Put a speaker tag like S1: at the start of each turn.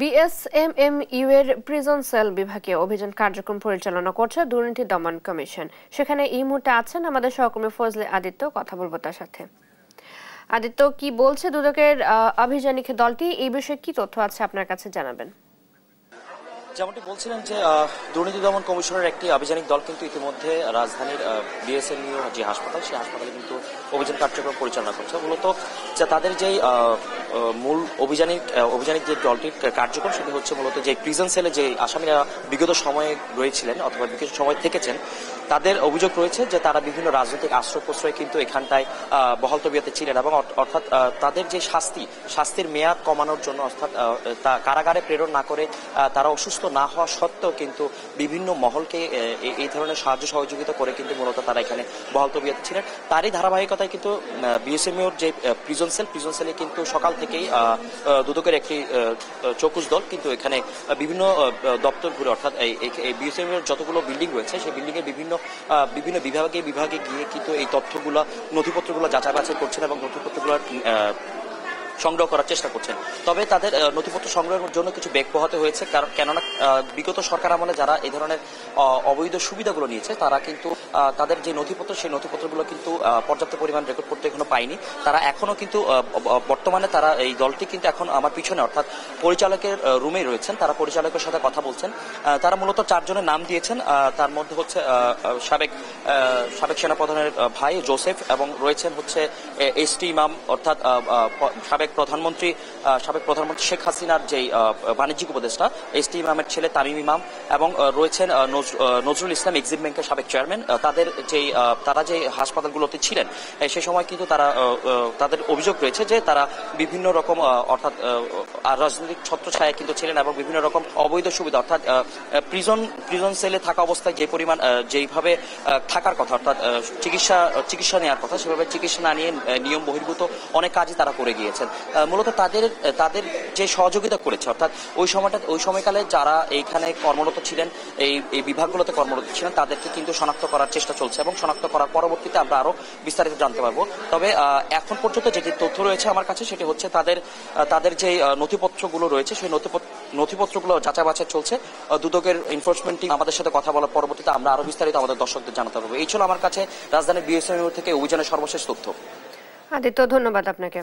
S1: BSMMU এর prison sell বিভাগে অভিযান কার্যক্রম পরিচালনা করছে দুর্নীতি দমন কমিশন। সেখানে এই মুহূর্তে আছেন আমাদের সহকর্মী ফজলে আদিত্য। কথা বলবো তার সাথে। আদিত্য, কি বলছে দুদকের আভিযানিক দলটি? এই বিষয়ে কি তথ্য আছে আপনার কাছে জানাবেন।
S2: যেমনটি বলছিলেন যে দুর্নীতি দমন কমিশনের একটি আভিযানিক দল কিন্তু ইতিমধ্যে রাজধানীর বিএসএমইউ যে হাসপাতাল, সেই হাসপাতালে কিন্তু অভিযান কার্যক্রম পরিচালনা করছে। মূলত যে তাদের যেই মূল অভিযানিক যে দলটির কার্যক্রম, সেটি হচ্ছে মূলত যে প্রিজন সেলে যে আসামিরা বিগত সময়ে রয়েছিলেন অথবা বিগত সময় থেকেছেন, তাদের অভিযোগ রয়েছে যে তারা বিভিন্ন রাজনৈতিক আশ্রয় প্রশ্রয় কিন্তু এখানটায় বহাল তবিয়তে ছিলেন এবং অর্থাৎ তাদের যে শাস্তির মেয়াদ কমানোর জন্য, অর্থাৎ কারাগারে প্রেরণ না করে তারা অসুস্থ না হওয়া সত্ত্বেও কিন্তু বিভিন্ন মহলকে এই ধরনের সাহায্য সহযোগিতা করে কিন্তু মূলত তারা এখানে বহাল তবিয়তে ছিলেন। তারই ধারাবাহিকতায় কিন্তু বিএসএমইউর যে প্রিজন সেলে কিন্তু সকাল থেকেই দুদকের একটি চৌকুশ দল কিন্তু এখানে বিভিন্ন দপ্তর ঘুরে, অর্থাৎ এই বিএসএমইউর যতগুলো বিল্ডিং রয়েছে সেই বিল্ডিং এর বিভিন্ন বিভাগে গিয়ে কিন্তু এই তথ্যগুলো, নথিপত্রগুলো যাচাই বাছাই করছেন এবং নথিপত্রগুলো সংগ্রহ করার চেষ্টা করছেন। তবে তাদের নথিপত্র সংগ্রহের জন্য কিছু বেগ পোহাতে হয়েছে, কেননা বিগত সরকার আমলে যারা এই ধরনের অবৈধ সুবিধাগুলো নিয়েছে তারা কিন্তু তাদের যে নথিপত্র, সেই নথিপত্রগুলো কিন্তু পর্যাপ্ত পরিমাণ রেকর্ড করতে এখনো পায়নি। তারা এখনো কিন্তু বর্তমানে তারা এই দলটি কিন্তু এখন আমার পিছনে, অর্থাৎ পরিচালকের রুমেই রয়েছেন। তারা পরিচালকের সাথে কথা বলছেন। তারা মূলত 4 জনের নাম দিয়েছেন। তার মধ্যে হচ্ছে সাবেক সেনাপ্রধানের ভাই জোসেফ, এবং রয়েছেন হচ্ছে এসটি ইমাম, অর্থাৎ সাবেক প্রধানমন্ত্রী শেখ হাসিনার যেই বাণিজ্যিক উপদেষ্টা এসটি ইমামের ছেলে তামিম ইমাম, এবং রয়েছেন নজরুল ইসলাম, এক্সিম ব্যাংকের সাবেক চেয়ারম্যান। তারা যে হাসপাতালগুলোতে ছিলেন সে সময় কিন্তু তাদের অভিযোগ রয়েছে যে তারা বিভিন্ন রকম, অর্থাৎ রাজনৈতিক ছত্রছায়া কিন্তু ছিলেন এবং বিভিন্ন রকম অবৈধ সুবিধা, অর্থাৎ প্রিজন সেলে থাকা অবস্থায় যে পরিমাণ যেইভাবে থাকার কথা, অর্থাৎ চিকিৎসা নেওয়ার কথা, সেভাবে চিকিৎসা না নিয়ে নিয়ম বহির্ভূত অনেক কাজই তারা করে গিয়েছেন। মূলত তাদের যে সহযোগিতা করেছে, অর্থাৎ ওই সময়কালে যারা এইখানে কর্মরত ছিলেন, এই বিভাগগুলোতে কর্মরত ছিলেন, তাদেরকে কিন্তু শনাক্ত করার চেষ্টা চলছে এবং শনাক্ত করার পরবর্তীতে আমরা আরো বিস্তারিত জানতে পারবো। তবে এখন পর্যন্ত যে তথ্য রয়েছে আমার কাছে, সেটি হচ্ছে তাদের যে নথিপত্রগুলো রয়েছে, সেই নথিপত্রগুলো যাচাই বাছাই চলছে। দুদকের এনফোর্সমেন্ট টিম আমাদের সাথে কথা বলার পরবর্তীতে আমরা আরো বিস্তারিত আমাদের দর্শকদের জানাতে পারবো। এই ছিল আমার কাছে রাজধানীর বিএসএমইউ থেকে অভিযানের সর্বশেষ তথ্য।
S1: আদিত্য, ধন্যবাদ আপনাকে।